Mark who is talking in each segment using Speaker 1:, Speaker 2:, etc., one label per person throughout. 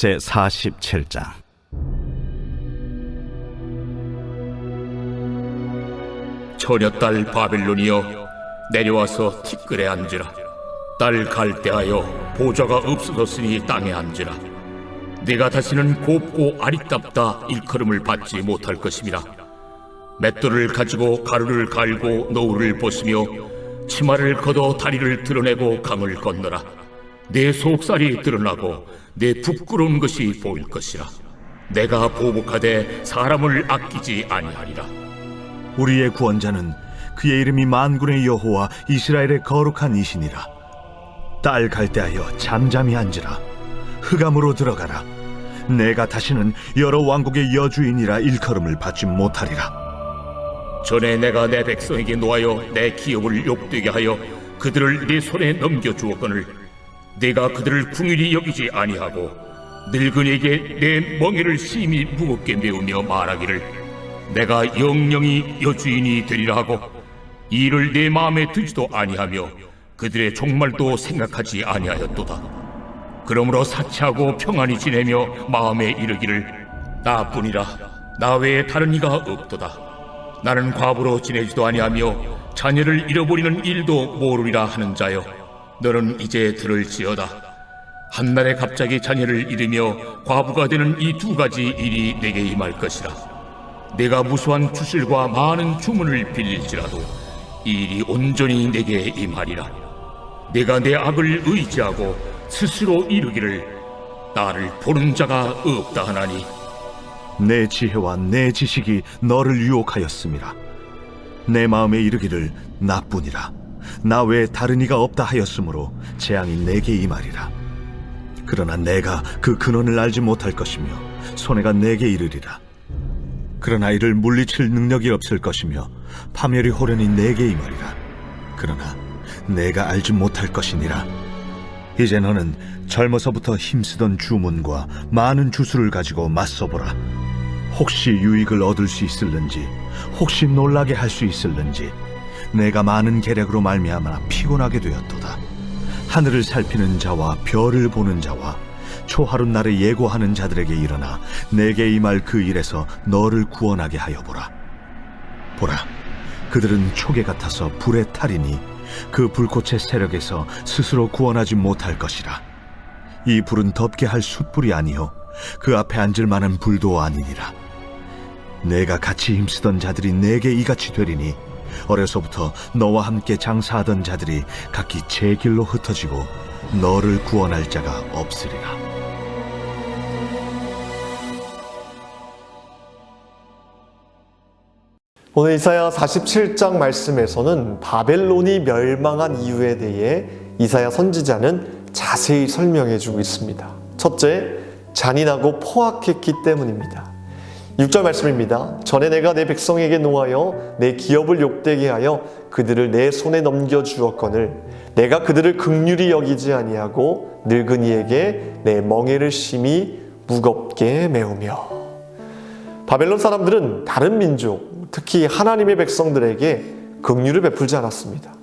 Speaker 1: 제47장.
Speaker 2: 처녀딸 바벨론이여, 내려와서 티끌에 앉으라. 딸 갈대하여, 보좌가 없어졌으니 땅에 앉으라. 네가 다시는 곱고 아리답다 일컬음을 받지 못할 것임이라. 맷돌을 가지고 가루를 갈고 노울을 벗으며 치마를 걷어 다리를 드러내고 강을 건너라. 내 속살이 드러나고 내 부끄러운 것이 보일 것이라. 내가 보복하되 사람을 아끼지 아니하리라.
Speaker 1: 우리의 구원자는 그의 이름이 만군의 여호와 이스라엘의 거룩한 이시니라. 딸 갈대하여 잠잠히 앉으라. 흑암으로 들어가라. 내가 다시는 여러 왕국의 여주인이라 일컬음을 받지 못하리라.
Speaker 2: 전에 내가 내 백성에게 노하여 내 기업을 욕되게 하여 그들을 네 손에 넘겨주었거늘 네가 그들을 궁일이 여기지 아니하고 늙은이에게 내 멍에를 심히 무겁게 메우며 말하기를 내가 영영이 여주인이 되리라 하고 이 일을 내 마음에 두지도 아니하며 그들의 종말도 생각하지 아니하였도다. 그러므로 사치하고 평안히 지내며 마음에 이르기를 나뿐이라 나 외에 다른 이가 없도다. 나는 과부로 지내지도 아니하며 자녀를 잃어버리는 일도 모르리라 하는 자여, 너는 이제 들을지어다. 한날에 갑자기 자녀를 잃으며 과부가 되는 이 두 가지 일이 내게 임할 것이라. 내가 무수한 주실과 많은 주문을 빌릴지라도 이 일이 온전히 내게 임하리라. 내가 내 악을 의지하고 스스로 이르기를 나를 보는 자가 없다 하나니
Speaker 1: 내 지혜와 내 지식이 너를 유혹하였음이라. 내 마음에 이르기를 나뿐이라 나 외에 다른 이가 없다 하였으므로 재앙이 내게 임하리라. 그러나 내가 그 근원을 알지 못할 것이며 손해가 내게 이르리라. 그러나 이를 물리칠 능력이 없을 것이며 파멸이 호련히 내게 임하리라. 그러나 내가 알지 못할 것이니라. 이제 너는 젊어서부터 힘쓰던 주문과 많은 주술을 가지고 맞서보라. 혹시 유익을 얻을 수 있을는지, 혹시 놀라게 할 수 있을는지. 내가 많은 계략으로 말미암아 피곤하게 되었도다. 하늘을 살피는 자와 별을 보는 자와 초하룻날에 예고하는 자들에게 일어나 내게 임할 그 일에서 너를 구원하게 하여 보라. 보라, 그들은 초계 같아서 불에 타리니 그 불꽃의 세력에서 스스로 구원하지 못할 것이라. 이 불은 덮게 할 숯불이 아니요 그 앞에 앉을 만한 불도 아니니라. 내가 같이 힘쓰던 자들이 내게 이같이 되리니 어려서부터 너와 함께 장사하던 자들이 각기 제 길로 흩어지고 너를 구원할 자가 없으리라.
Speaker 3: 오늘 이사야 47장 말씀에서는 바벨론이 멸망한 이유에 대해 이사야 선지자는 자세히 설명해 주고 있습니다. 첫째, 잔인하고 포악했기 때문입니다. 6절 말씀입니다. 전에 내가 내 백성에게 노하여 내 기업을 욕되게 하여 그들을 내 손에 넘겨주었거늘 내가 그들을 긍휼히 여기지 아니하고 늙은이에게 내 멍에를 심히 무겁게 메우며. 바벨론 사람들은 다른 민족, 특히 하나님의 백성들에게 긍휼을 베풀지 않았습니다.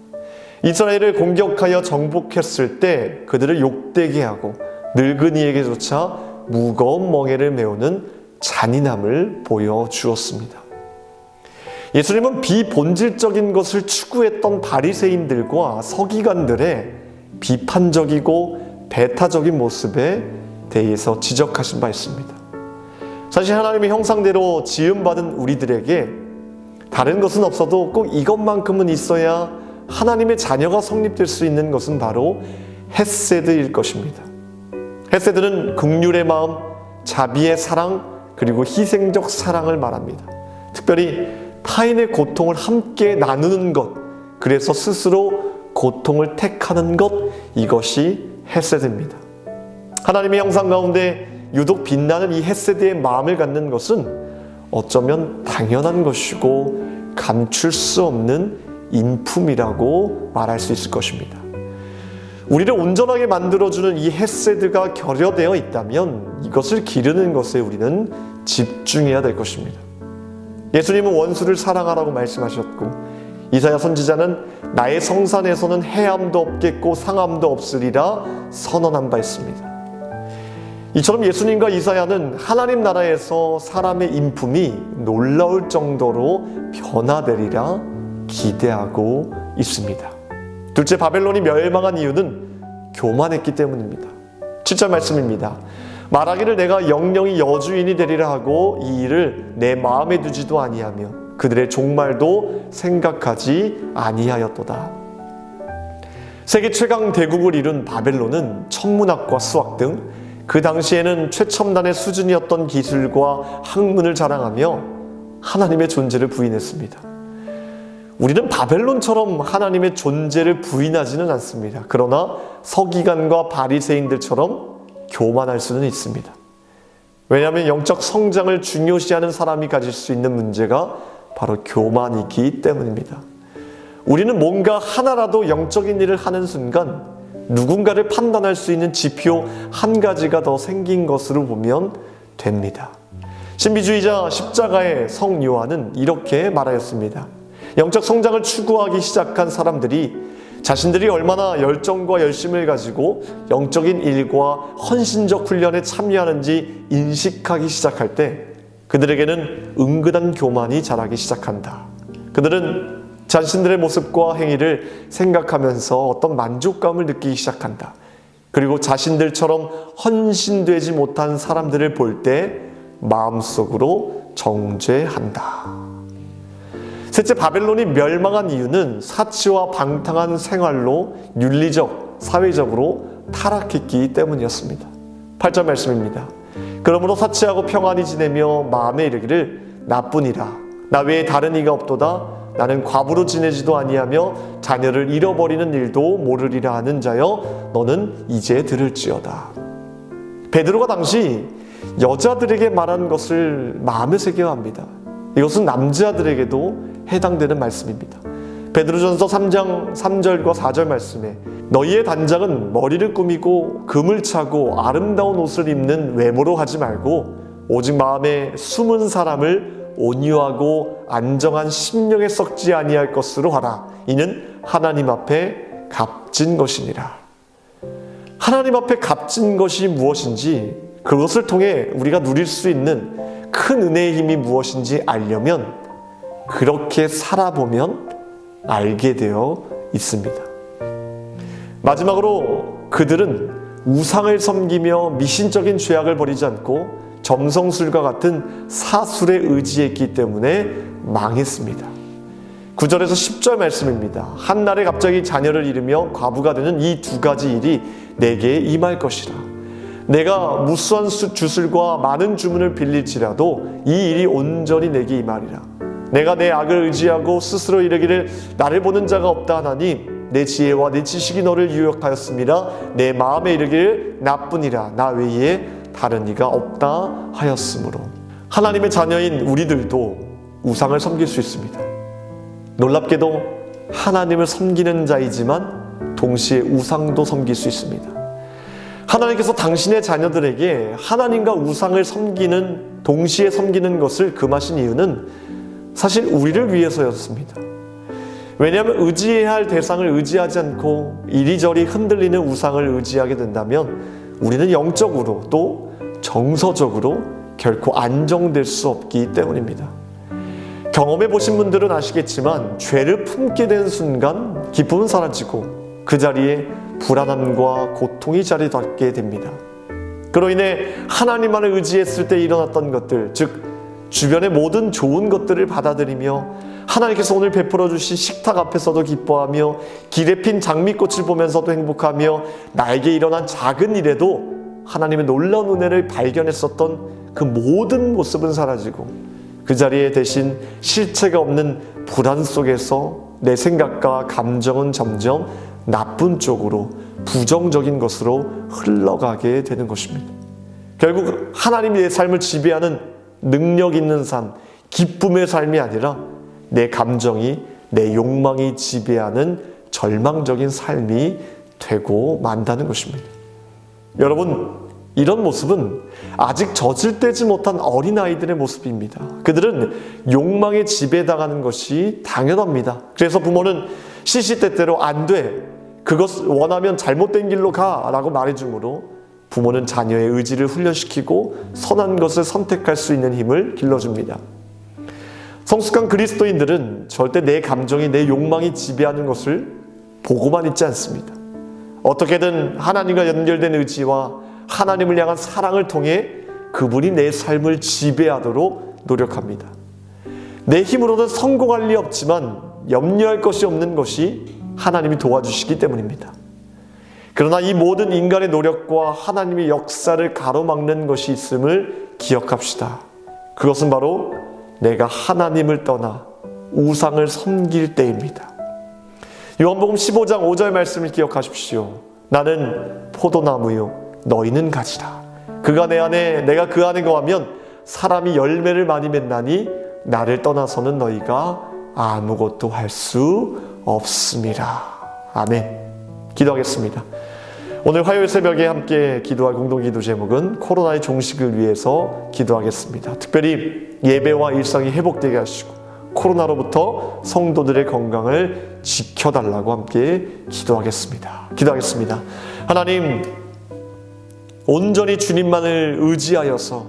Speaker 3: 이스라엘을 공격하여 정복했을 때 그들을 욕되게 하고 늙은이에게조차 무거운 멍에를 메우는 잔인함을 보여주었습니다. 예수님은 비본질적인 것을 추구했던 바리새인들과 서기관들의 비판적이고 배타적인 모습에 대해서 지적하신 바 있습니다. 사실 하나님의 형상대로 지음받은 우리들에게 다른 것은 없어도 꼭 이것만큼은 있어야 하나님의 자녀가 성립될 수 있는 것은 바로 헤세드일 것입니다. 헤세드는 긍휼의 마음, 자비의 사랑, 그리고 희생적 사랑을 말합니다. 특별히 타인의 고통을 함께 나누는 것, 그래서 스스로 고통을 택하는 것, 이것이 헤세드입니다. 하나님의 형상 가운데 유독 빛나는 이 헤세드의 마음을 갖는 것은 어쩌면 당연한 것이고 감출 수 없는 인품이라고 말할 수 있을 것입니다. 우리를 온전하게 만들어주는 이 헤세드가 결여되어 있다면 이것을 기르는 것에 우리는 집중해야 될 것입니다. 예수님은 원수를 사랑하라고 말씀하셨고 이사야 선지자는 나의 성산에서는 해함도 없겠고 상함도 없으리라 선언한 바 있습니다. 이처럼 예수님과 이사야는 하나님 나라에서 사람의 인품이 놀라울 정도로 변화되리라 기대하고 있습니다. 둘째, 바벨론이 멸망한 이유는 교만했기 때문입니다. 7절 말씀입니다. 말하기를 내가 영영이 여주인이 되리라 하고 이 일을 내 마음에 두지도 아니하며 그들의 종말도 생각하지 아니하였도다. 세계 최강 대국을 이룬 바벨론은 천문학과 수학 등 그 당시에는 최첨단의 수준이었던 기술과 학문을 자랑하며 하나님의 존재를 부인했습니다. 우리는 바벨론처럼 하나님의 존재를 부인하지는 않습니다. 그러나 서기관과 바리새인들처럼 교만할 수는 있습니다. 왜냐하면 영적 성장을 중요시하는 사람이 가질 수 있는 문제가 바로 교만이기 때문입니다. 우리는 뭔가 하나라도 영적인 일을 하는 순간 누군가를 판단할 수 있는 지표 한 가지가 더 생긴 것으로 보면 됩니다. 신비주의자 십자가의 성 요한은 이렇게 말하였습니다. 영적 성장을 추구하기 시작한 사람들이 자신들이 얼마나 열정과 열심을 가지고 영적인 일과 헌신적 훈련에 참여하는지 인식하기 시작할 때 그들에게는 은근한 교만이 자라기 시작한다. 그들은 자신들의 모습과 행위를 생각하면서 어떤 만족감을 느끼기 시작한다. 그리고 자신들처럼 헌신되지 못한 사람들을 볼 때 마음속으로 정죄한다. 셋째, 바벨론이 멸망한 이유는 사치와 방탕한 생활로 윤리적, 사회적으로 타락했기 때문이었습니다. 8절 말씀입니다. 그러므로 사치하고 평안히 지내며 마음에 이르기를 나뿐이라 나 외에 다른 이가 없도다. 나는 과부로 지내지도 아니하며 자녀를 잃어버리는 일도 모르리라 하는 자여 너는 이제 들을지어다. 베드로가 당시 여자들에게 말한 것을 마음에 새겨야 합니다. 이것은 남자들에게도 해당되는 말씀입니다. 베드로전서 3장 3절과 4절 말씀에 너희의 단장은 머리를 꾸미고 금을 차고 아름다운 옷을 입는 외모로 하지 말고 오직 마음에 숨은 사람을 온유하고 안정한 심령에 썩지 아니할 것으로 하라. 이는 하나님 앞에 값진 것이니라. 하나님 앞에 값진 것이 무엇인지 그것을 통해 우리가 누릴 수 있는 큰 은혜의 힘이 무엇인지 알려면 그렇게 살아보면 알게 되어 있습니다. 마지막으로 그들은 우상을 섬기며 미신적인 죄악을 버리지 않고 점성술과 같은 사술에 의지했기 때문에 망했습니다. 9절에서 10절 말씀입니다. 한날에 갑자기 자녀를 잃으며 과부가 되는 이 두 가지 일이 내게 임할 것이라. 내가 무수한 주술과 많은 주문을 빌릴지라도 이 일이 온전히 내게 임하리라. 내가 내 악을 의지하고 스스로 이르기를 나를 보는 자가 없다 하나니 내 지혜와 내 지식이 너를 유혹하였음이라. 내 마음에 이르기를 나뿐이라 나 외에 다른 이가 없다 하였으므로. 하나님의 자녀인 우리들도 우상을 섬길 수 있습니다. 놀랍게도 하나님을 섬기는 자이지만 동시에 우상도 섬길 수 있습니다. 하나님께서 당신의 자녀들에게 하나님과 우상을 섬기는 동시에 섬기는 것을 금하신 이유는 사실 우리를 위해서였습니다. 왜냐하면 의지해야 할 대상을 의지하지 않고 이리저리 흔들리는 우상을 의지하게 된다면 우리는 영적으로 또 정서적으로 결코 안정될 수 없기 때문입니다. 경험해 보신 분들은 아시겠지만 죄를 품게 된 순간 기쁨은 사라지고 그 자리에 불안함과 고통이 자리 잡게 됩니다. 그로 인해 하나님만을 의지했을 때 일어났던 것들, 즉 주변의 모든 좋은 것들을 받아들이며 하나님께서 오늘 베풀어 주신 식탁 앞에서도 기뻐하며 길에 핀 장미꽃을 보면서도 행복하며 나에게 일어난 작은 일에도 하나님의 놀라운 은혜를 발견했었던 그 모든 모습은 사라지고 그 자리에 대신 실체가 없는 불안 속에서 내 생각과 감정은 점점 나쁜 쪽으로 부정적인 것으로 흘러가게 되는 것입니다. 결국 하나님이 내 삶을 지배하는 능력 있는 삶, 기쁨의 삶이 아니라 내 감정이, 내 욕망이 지배하는 절망적인 삶이 되고 만다는 것입니다. 여러분, 이런 모습은 아직 젖을떼지 못한 어린아이들의 모습입니다. 그들은 욕망에 지배당하는 것이 당연합니다. 그래서 부모는 시시때때로 안 돼, 그것 원하면 잘못된 길로 가 라고 말해주므로 부모는 자녀의 의지를 훈련시키고 선한 것을 선택할 수 있는 힘을 길러줍니다. 성숙한 그리스도인들은 절대 내 감정이, 내 욕망이 지배하는 것을 보고만 있지 않습니다. 어떻게든 하나님과 연결된 의지와 하나님을 향한 사랑을 통해 그분이 내 삶을 지배하도록 노력합니다. 내 힘으로는 성공할 리 없지만 염려할 것이 없는 것이 하나님이 도와주시기 때문입니다. 그러나 이 모든 인간의 노력과 하나님의 역사를 가로막는 것이 있음을 기억합시다. 그것은 바로 내가 하나님을 떠나 우상을 섬길 때입니다. 요한복음 15장 5절 말씀을 기억하십시오. 나는 포도나무요 너희는 가지라. 그가 내 안에 내가 그 안에 거하면 사람이 열매를 많이 맺나니 나를 떠나서는 너희가 아무것도 할 수 없습니다. 아멘. 기도하겠습니다. 오늘 화요일 새벽에 함께 기도할 공동기도 제목은 코로나의 종식을 위해서 기도하겠습니다. 특별히 예배와 일상이 회복되게 하시고 코로나로부터 성도들의 건강을 지켜달라고 함께 기도하겠습니다. 기도하겠습니다. 하나님, 온전히 주님만을 의지하여서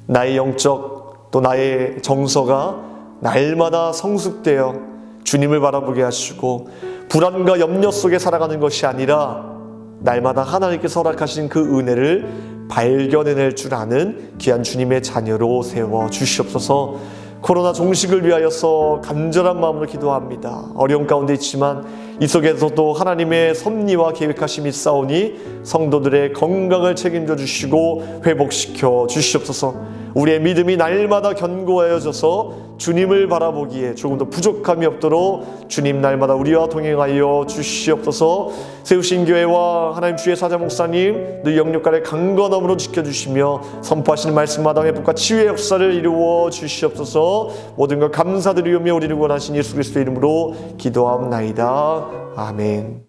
Speaker 3: 나의 영적 또 나의 정서가 날마다 성숙되어 주님을 바라보게 하시고 불안과 염려 속에 살아가는 것이 아니라 날마다 하나님께서 허락하신 그 은혜를 발견해낼 줄 아는 귀한 주님의 자녀로 세워 주시옵소서. 코로나 종식을 위하여서 간절한 마음으로 기도합니다. 어려운 가운데 있지만 이 속에서도 하나님의 섭리와 계획하심이 있사오니 성도들의 건강을 책임져 주시고 회복시켜 주시옵소서. 우리의 믿음이 날마다 견고하여져서 주님을 바라보기에 조금 더 부족함이 없도록 주님 날마다 우리와 동행하여 주시옵소서. 세우신 교회와 하나님 주의 사자 목사님 늘 영육간의 강건함으로 지켜주시며 선포하시는 말씀마다 회복과 치유의 역사를 이루어 주시옵소서. 모든 것 감사드리며 우리를 원하신 예수 그리스도의 이름으로 기도하옵나이다. 아멘.